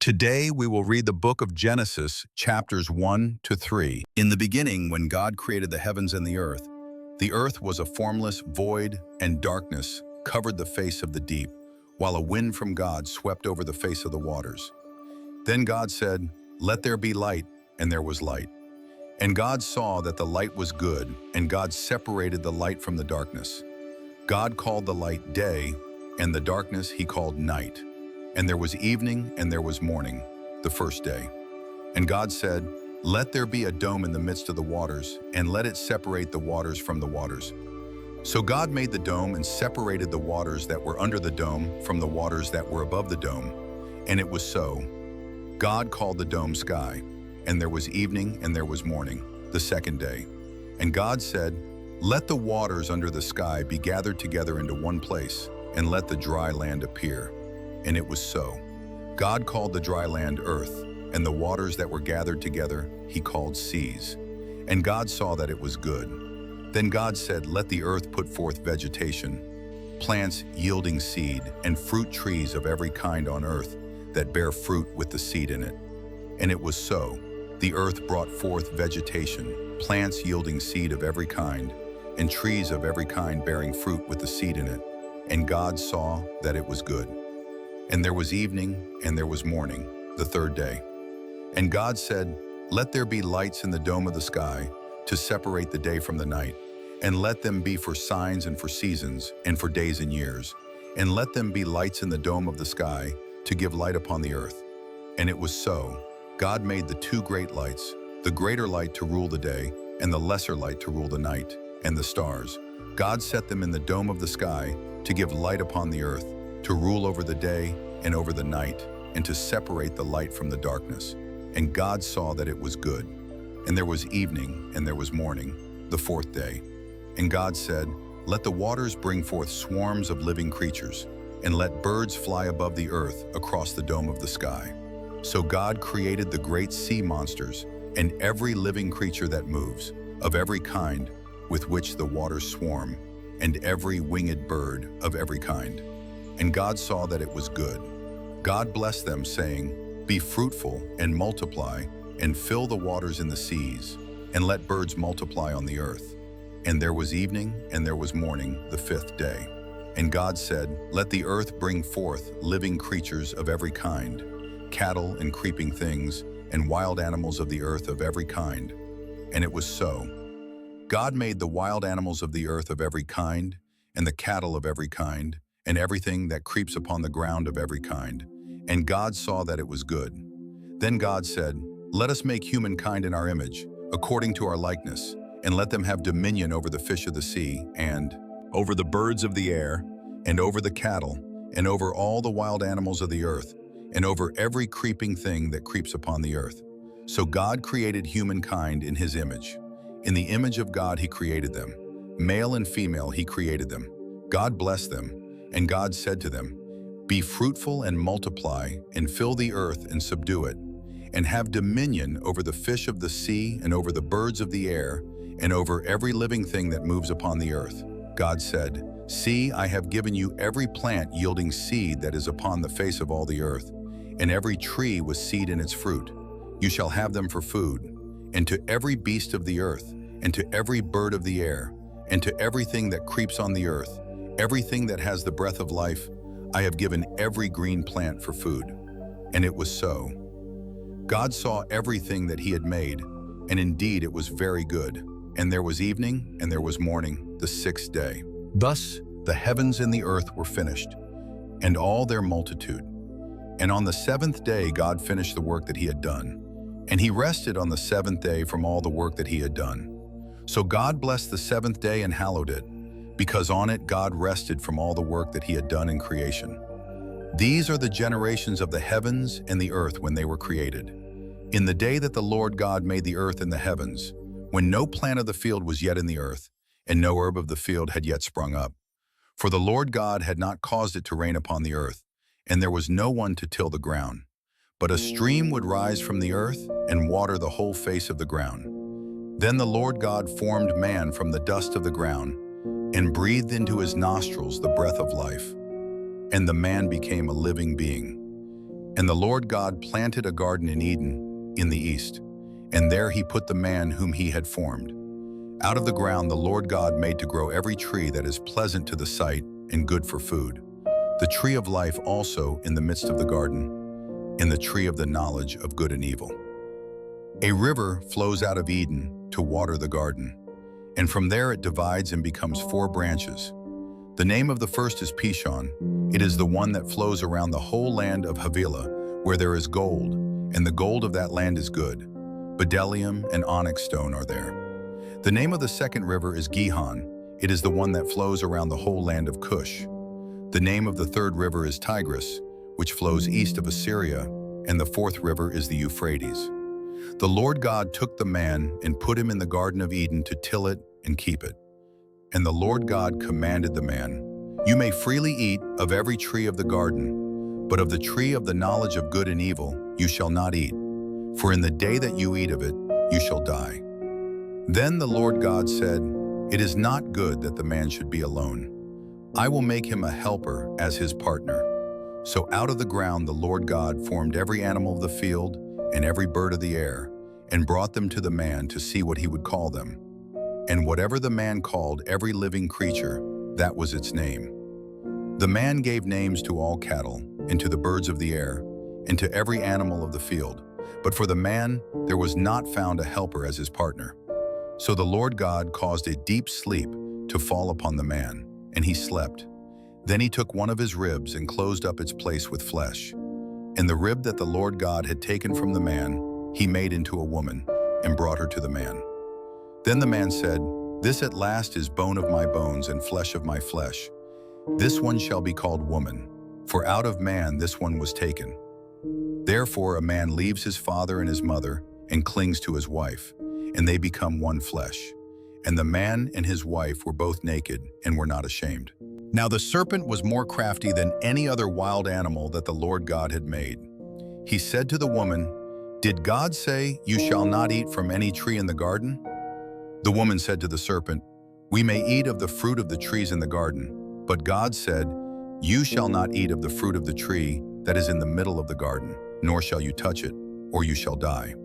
Today we will read the book of Genesis, chapters 1 to 3. In the beginning, when God created the heavens and the earth was a formless void, and darkness covered the face of the deep, while a wind from God swept over the face of the waters. Then God said, "Let there be light," and there was light. And God saw that the light was good, and God separated the light from the darkness. God called the light day, and the darkness he called night. And there was evening and there was morning, the first day. And God said, "Let there be a dome in the midst of the waters, and let it separate the waters from the waters." So God made the dome and separated the waters that were under the dome from the waters that were above the dome. And it was so. God called the dome sky, and there was evening and there was morning, the second day. And God said, "Let the waters under the sky be gathered together into one place, and let the dry land appear." And it was so. God called the dry land earth, and the waters that were gathered together he called seas. And God saw that it was good. Then God said, "Let the earth put forth vegetation, plants yielding seed, and fruit trees of every kind on earth that bear fruit with the seed in it." And it was so. The earth brought forth vegetation, plants yielding seed of every kind, and trees of every kind bearing fruit with the seed in it. And God saw that it was good. And there was evening and there was morning, the third day. And God said, "Let there be lights in the dome of the sky to separate the day from the night, and let them be for signs and for seasons and for days and years. And let them be lights in the dome of the sky to give light upon the earth." And it was so. God made the two great lights, the greater light to rule the day, and the lesser light to rule the night, and the stars. God set them in the dome of the sky to give light upon the earth, to rule over the day and over the night, and to separate the light from the darkness. And God saw that it was good. And there was evening and there was morning, the fourth day. And God said, "Let the waters bring forth swarms of living creatures, and let birds fly above the earth across the dome of the sky." So God created the great sea monsters and every living creature that moves, of every kind with which the waters swarm, and every winged bird of every kind. And God saw that it was good. God blessed them, saying, "Be fruitful and multiply, and fill the waters in the seas, and let birds multiply on the earth." And there was evening and there was morning, the fifth day. And God said, "Let the earth bring forth living creatures of every kind, cattle and creeping things, and wild animals of the earth of every kind." And it was so. God made the wild animals of the earth of every kind, and the cattle of every kind, and everything that creeps upon the ground of every kind. And God saw that it was good. Then God said, "Let us make humankind in our image, according to our likeness, and let them have dominion over the fish of the sea, and over the birds of the air, and over the cattle, and over all the wild animals of the earth, and over every creeping thing that creeps upon the earth." So God created humankind in his image. In the image of God he created them. Male and female he created them. God blessed them. And God said to them, "Be fruitful and multiply, and fill the earth and subdue it, and have dominion over the fish of the sea, and over the birds of the air, and over every living thing that moves upon the earth." God said, "See, I have given you every plant yielding seed that is upon the face of all the earth, and every tree with seed in its fruit. You shall have them for food. And to every beast of the earth, and to every bird of the air, and to everything that creeps on the earth, everything that has the breath of life, I have given every green plant for food." And it was so. God saw everything that he had made, and indeed it was very good. And there was evening and there was morning, the sixth day. Thus the heavens and the earth were finished, and all their multitude. And on the seventh day God finished the work that he had done. And he rested on the seventh day from all the work that he had done. So God blessed the seventh day and hallowed it, because on it God rested from all the work that he had done in creation. These are the generations of the heavens and the earth when they were created. In the day that the Lord God made the earth and the heavens, when no plant of the field was yet in the earth, and no herb of the field had yet sprung up. For the Lord God had not caused it to rain upon the earth, and there was no one to till the ground. But a stream would rise from the earth and water the whole face of the ground. Then the Lord God formed man from the dust of the ground, and breathed into his nostrils the breath of life. And the man became a living being. And the Lord God planted a garden in Eden, in the east, and there he put the man whom he had formed. Out of the ground the Lord God made to grow every tree that is pleasant to the sight and good for food, the tree of life also in the midst of the garden, and the tree of the knowledge of good and evil. A river flows out of Eden to water the garden, and from there it divides and becomes 4 branches. The name of the first is Pishon. It is the one that flows around the whole land of Havilah, where there is gold, and the gold of that land is good. Bdellium and onyx stone are there. The name of the second river is Gihon. It is the one that flows around the whole land of Cush. The name of the third river is Tigris, which flows east of Assyria, and the fourth river is the Euphrates. The Lord God took the man and put him in the Garden of Eden to till it and keep it. And the Lord God commanded the man, "You may freely eat of every tree of the garden, but of the tree of the knowledge of good and evil you shall not eat, for in the day that you eat of it you shall die." Then the Lord God said, "It is not good that the man should be alone. I will make him a helper as his partner." So out of the ground the Lord God formed every animal of the field and every bird of the air, and brought them to the man to see what he would call them. And whatever the man called every living creature, that was its name. The man gave names to all cattle, and to the birds of the air, and to every animal of the field. But for the man there was not found a helper as his partner. So the Lord God caused a deep sleep to fall upon the man, and he slept. Then he took one of his ribs and closed up its place with flesh. And the rib that the Lord God had taken from the man, he made into a woman, and brought her to the man. Then the man said, "This at last is bone of my bones and flesh of my flesh. This one shall be called woman, for out of man this one was taken." Therefore a man leaves his father and his mother and clings to his wife, and they become one flesh. And the man and his wife were both naked and were not ashamed. Now the serpent was more crafty than any other wild animal that the Lord God had made. He said to the woman, "Did God say, 'You shall not eat from any tree in the garden'?" The woman said to the serpent, "We may eat of the fruit of the trees in the garden, but God said, 'You shall not eat of the fruit of the tree that is in the middle of the garden, nor shall you touch it, or you shall die.'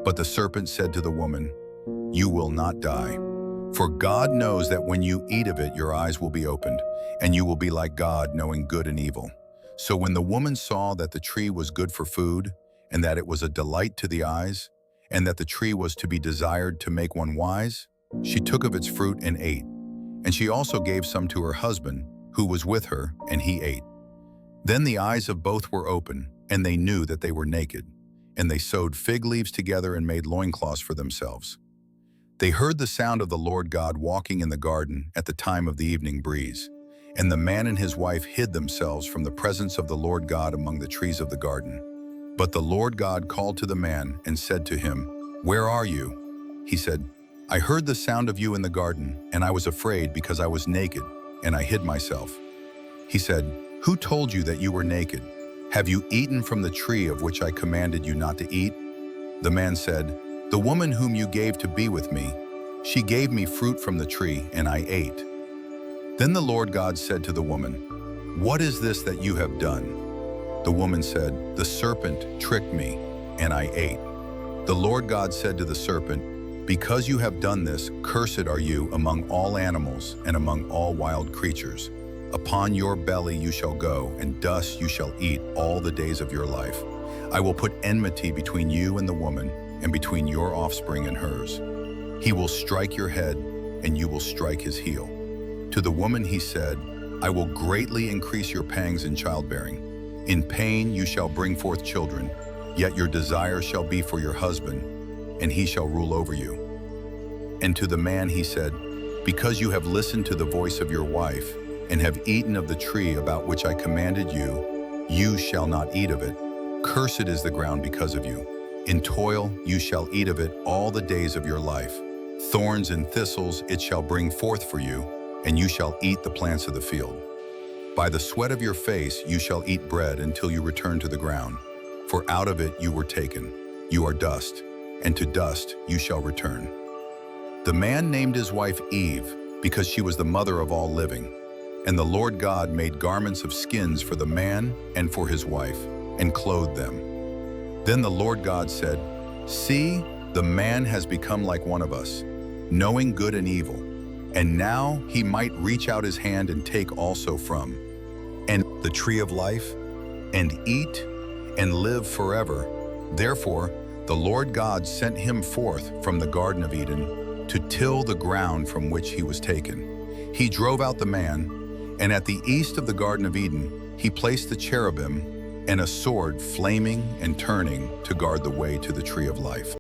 But the serpent said to the woman, 'You will not die. For God knows that when you eat of it, your eyes will be opened, and you will be like God, knowing good and evil.' So when the woman saw that the tree was good for food, and that it was a delight to the eyes, and that the tree was to be desired to make one wise, she took of its fruit and ate. And she also gave some to her husband, who was with her, and he ate. Then the eyes of both were open, and they knew that they were naked. And they sewed fig leaves together and made loincloths for themselves. They heard the sound of the Lord God walking in the garden at the time of the evening breeze. And the man and his wife hid themselves from the presence of the Lord God among the trees of the garden. But the Lord God called to the man and said to him, "Where are you?" He said, "I heard the sound of you in the garden, and I was afraid because I was naked, and I hid myself." He said, "Who told you that you were naked? Have you eaten from the tree of which I commanded you not to eat?" The man said, "The woman whom you gave to be with me, she gave me fruit from the tree, and I ate." Then the Lord God said to the woman, "What is this that you have done?" The woman said, "The serpent tricked me, and I ate." The Lord God said to the serpent, "Because you have done this, cursed are you among all animals and among all wild creatures. Upon your belly you shall go, and dust you shall eat all the days of your life. I will put enmity between you and the woman, and between your offspring and hers. He will strike your head, and you will strike his heel." To the woman he said, "I will greatly increase your pangs in childbearing. In pain you shall bring forth children, yet your desire shall be for your husband, and he shall rule over you." And to the man he said, "Because you have listened to the voice of your wife, and have eaten of the tree about which I commanded you, you shall not eat of it. Cursed is the ground because of you. In toil you shall eat of it all the days of your life. Thorns and thistles it shall bring forth for you, and you shall eat the plants of the field. By the sweat of your face you shall eat bread until you return to the ground. For out of it you were taken. You are dust, and to dust you shall return." The man named his wife Eve, because she was the mother of all living. And the Lord God made garments of skins for the man and for his wife, and clothed them. Then the Lord God said, "See, the man has become like one of us, knowing good and evil, and now he might reach out his hand and take also from and the tree of life, and eat and live forever." Therefore, the Lord God sent him forth from the Garden of Eden to till the ground from which he was taken. He drove out the man, and at the east of the Garden of Eden, he placed the cherubim and a sword flaming and turning to guard the way to the tree of life.